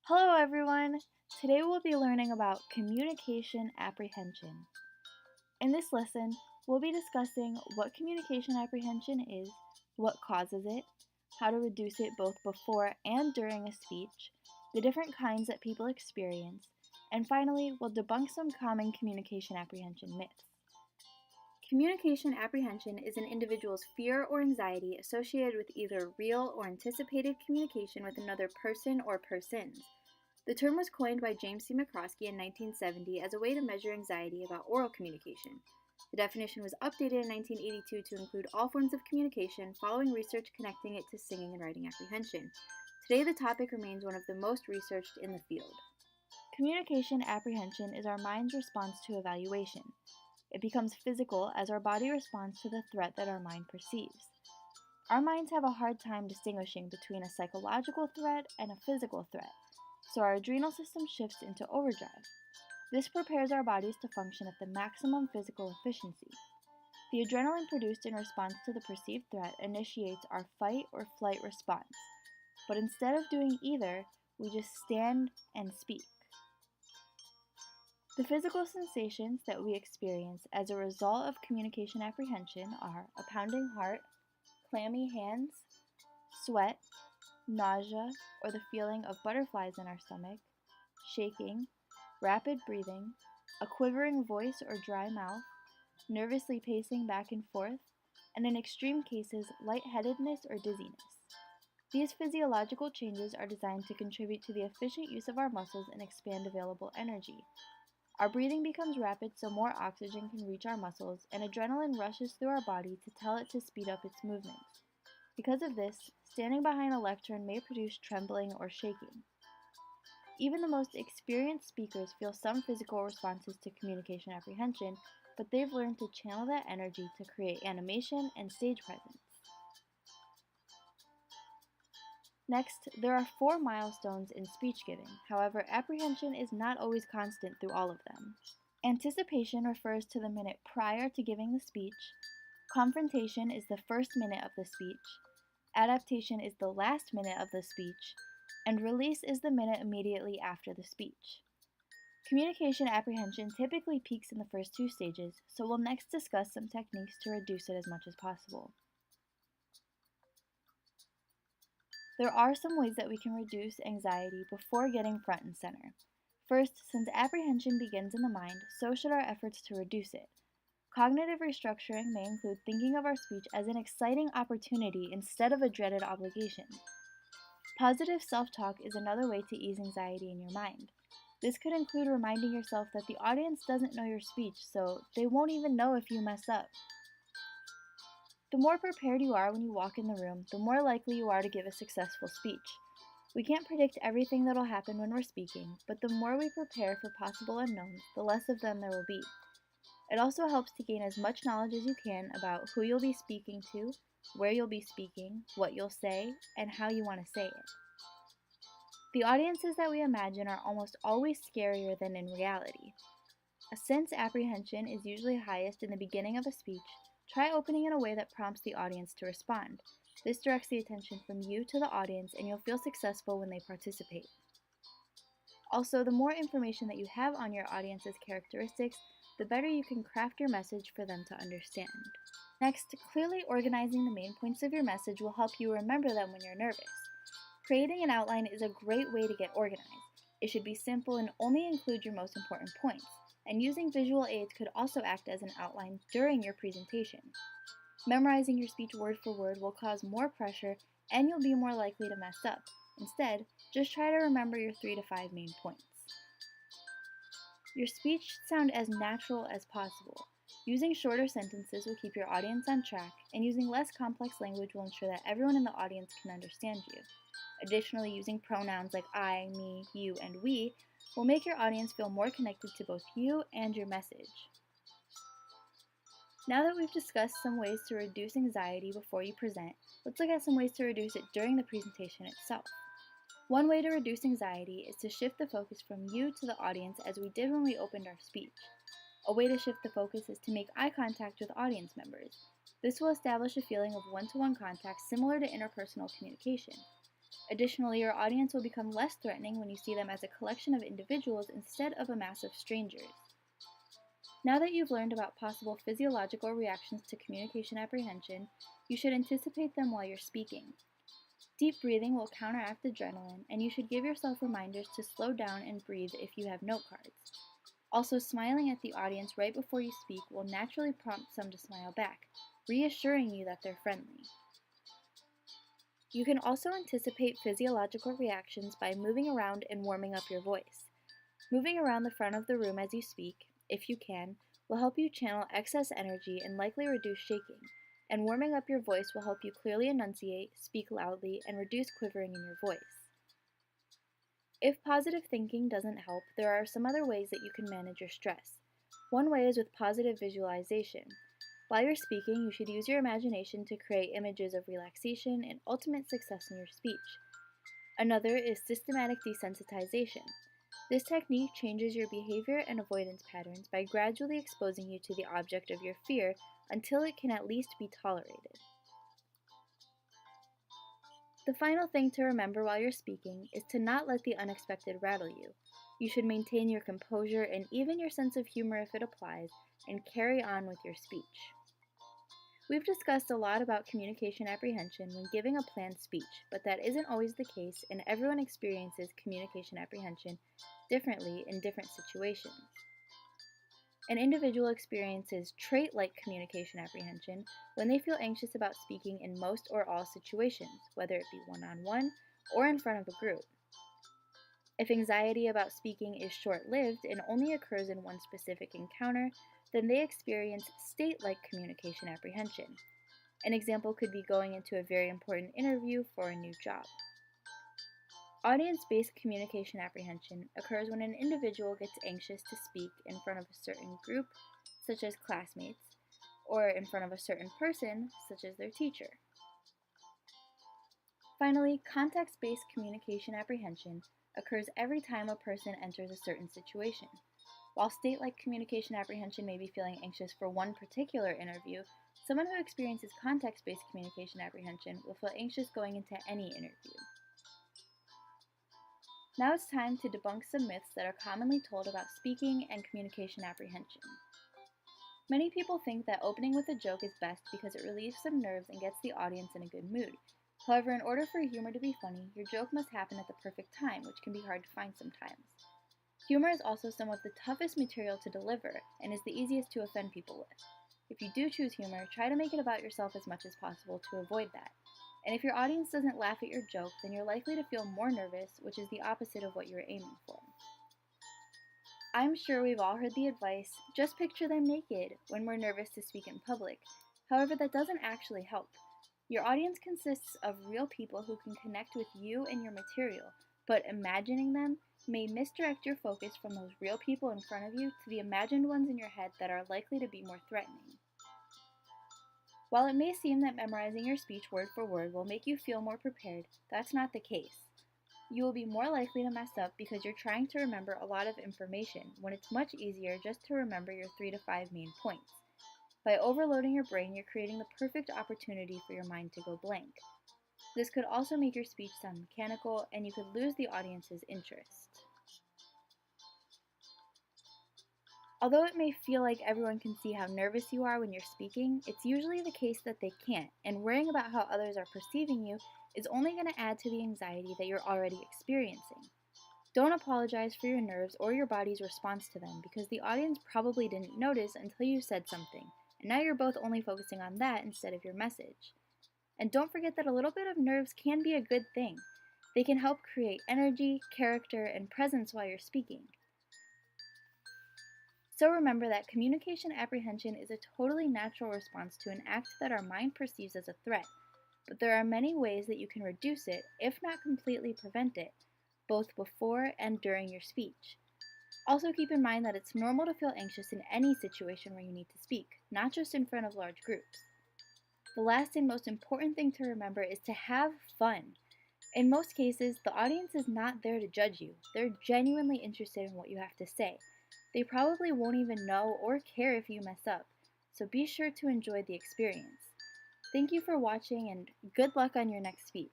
Hello everyone! Today we'll be learning about communication apprehension. In this lesson, we'll be discussing what communication apprehension is, what causes it, how to reduce it both before and during a speech, the different kinds that people experience, and finally, we'll debunk some common communication apprehension myths. Communication apprehension is an individual's fear or anxiety associated with either real or anticipated communication with another person or persons. The term was coined by James C. Microteaching in 1970 as a way to measure anxiety about oral communication. The definition was updated in 1982 to include all forms of communication following research connecting it to singing and writing apprehension. Today, the topic remains one of the most researched in the field. Communication apprehension is our mind's response to evaluation. It becomes physical as our body responds to the threat that our mind perceives. Our minds have a hard time distinguishing between a psychological threat and a physical threat, so our adrenal system shifts into overdrive. This prepares our bodies to function at the maximum physical efficiency. The adrenaline produced in response to the perceived threat initiates our fight or flight response, but instead of doing either, we just stand and speak. The physical sensations that we experience as a result of communication apprehension are a pounding heart, clammy hands, sweat, nausea or the feeling of butterflies in our stomach, shaking, rapid breathing, a quivering voice or dry mouth, nervously pacing back and forth, and in extreme cases, lightheadedness or dizziness. These physiological changes are designed to contribute to the efficient use of our muscles and expand available energy. Our breathing becomes rapid so more oxygen can reach our muscles, and adrenaline rushes through our body to tell it to speed up its movements. Because of this, standing behind a lectern may produce trembling or shaking. Even the most experienced speakers feel some physical responses to communication apprehension, but they've learned to channel that energy to create animation and stage presence. Next, there are 4 milestones in speech giving. However, apprehension is not always constant through all of them. Anticipation refers to the minute prior to giving the speech. Confrontation is the first minute of the speech. Adaptation is the last minute of the speech. And release is the minute immediately after the speech. Communication apprehension typically peaks in the first 2 stages, so we'll next discuss some techniques to reduce it as much as possible. There are some ways that we can reduce anxiety before getting front and center. First, since apprehension begins in the mind, so should our efforts to reduce it. Cognitive restructuring may include thinking of our speech as an exciting opportunity instead of a dreaded obligation. Positive self-talk is another way to ease anxiety in your mind. This could include reminding yourself that the audience doesn't know your speech, so they won't even know if you mess up. The more prepared you are when you walk in the room, the more likely you are to give a successful speech. We can't predict everything that'll happen when we're speaking, but the more we prepare for possible unknowns, the less of them there will be. It also helps to gain as much knowledge as you can about who you'll be speaking to, where you'll be speaking, what you'll say, and how you want to say it. The audiences that we imagine are almost always scarier than in reality. Since apprehension is usually highest in the beginning of a speech, try opening in a way that prompts the audience to respond. This directs the attention from you to the audience, and you'll feel successful when they participate. Also, the more information that you have on your audience's characteristics, the better you can craft your message for them to understand. Next, clearly organizing the main points of your message will help you remember them when you're nervous. Creating an outline is a great way to get organized. It should be simple and only include your most important points, and using visual aids could also act as an outline during your presentation. Memorizing your speech word for word will cause more pressure and you'll be more likely to mess up. Instead, just try to remember your 3 to 5 main points. Your speech should sound as natural as possible. Using shorter sentences will keep your audience on track, and using less complex language will ensure that everyone in the audience can understand you. Additionally, using pronouns like I, me, you, and we will make your audience feel more connected to both you and your message. Now that we've discussed some ways to reduce anxiety before you present, let's look at some ways to reduce it during the presentation itself. One way to reduce anxiety is to shift the focus from you to the audience as we did when we opened our speech. A way to shift the focus is to make eye contact with audience members. This will establish a feeling of one-to-one contact similar to interpersonal communication. Additionally, your audience will become less threatening when you see them as a collection of individuals instead of a mass of strangers. Now that you've learned about possible physiological reactions to communication apprehension, you should anticipate them while you're speaking. Deep breathing will counteract adrenaline, and you should give yourself reminders to slow down and breathe if you have note cards. Also, smiling at the audience right before you speak will naturally prompt some to smile back, reassuring you that they're friendly. You can also anticipate physiological reactions by moving around and warming up your voice. Moving around the front of the room as you speak, if you can, will help you channel excess energy and likely reduce shaking, and warming up your voice will help you clearly enunciate, speak loudly, and reduce quivering in your voice. If positive thinking doesn't help, there are some other ways that you can manage your stress. One way is with positive visualization. While you're speaking, you should use your imagination to create images of relaxation and ultimate success in your speech. Another is systematic desensitization. This technique changes your behavior and avoidance patterns by gradually exposing you to the object of your fear until it can at least be tolerated. The final thing to remember while you're speaking is to not let the unexpected rattle you. You should maintain your composure and even your sense of humor if it applies, and carry on with your speech. We've discussed a lot about communication apprehension when giving a planned speech, but that isn't always the case, and everyone experiences communication apprehension differently in different situations. An individual experiences trait-like communication apprehension when they feel anxious about speaking in most or all situations, whether it be one-on-one or in front of a group. If anxiety about speaking is short-lived and only occurs in one specific encounter, then they experience state-like communication apprehension. An example could be going into a very important interview for a new job. Audience-based communication apprehension occurs when an individual gets anxious to speak in front of a certain group, such as classmates, or in front of a certain person, such as their teacher. Finally, context-based communication apprehension occurs every time a person enters a certain situation. While state-like communication apprehension may be feeling anxious for one particular interview, someone who experiences context-based communication apprehension will feel anxious going into any interview. Now it's time to debunk some myths that are commonly told about speaking and communication apprehension. Many people think that opening with a joke is best because it relieves some nerves and gets the audience in a good mood. However, in order for humor to be funny, your joke must happen at the perfect time, which can be hard to find sometimes. Humor is also some of the toughest material to deliver and is the easiest to offend people with. If you do choose humor, try to make it about yourself as much as possible to avoid that. And if your audience doesn't laugh at your joke, then you're likely to feel more nervous, which is the opposite of what you're aiming for. I'm sure we've all heard the advice, just picture them naked, when we're nervous to speak in public. However, that doesn't actually help. Your audience consists of real people who can connect with you and your material, but imagining them may misdirect your focus from those real people in front of you to the imagined ones in your head that are likely to be more threatening. While it may seem that memorizing your speech word for word will make you feel more prepared, that's not the case. You will be more likely to mess up because you're trying to remember a lot of information when it's much easier just to remember your 3 to 5 main points. By overloading your brain, you're creating the perfect opportunity for your mind to go blank. This could also make your speech sound mechanical, and you could lose the audience's interest. Although it may feel like everyone can see how nervous you are when you're speaking, it's usually the case that they can't, and worrying about how others are perceiving you is only going to add to the anxiety that you're already experiencing. Don't apologize for your nerves or your body's response to them, because the audience probably didn't notice until you said something, and now you're both only focusing on that instead of your message. And don't forget that a little bit of nerves can be a good thing. They can help create energy, character, and presence while you're speaking. So remember that communication apprehension is a totally natural response to an act that our mind perceives as a threat, but there are many ways that you can reduce it, if not completely prevent it, both before and during your speech. Also keep in mind that it's normal to feel anxious in any situation where you need to speak, not just in front of large groups. The last and most important thing to remember is to have fun. In most cases, the audience is not there to judge you. They're genuinely interested in what you have to say. They probably won't even know or care if you mess up, so be sure to enjoy the experience. Thank you for watching, and good luck on your next speech.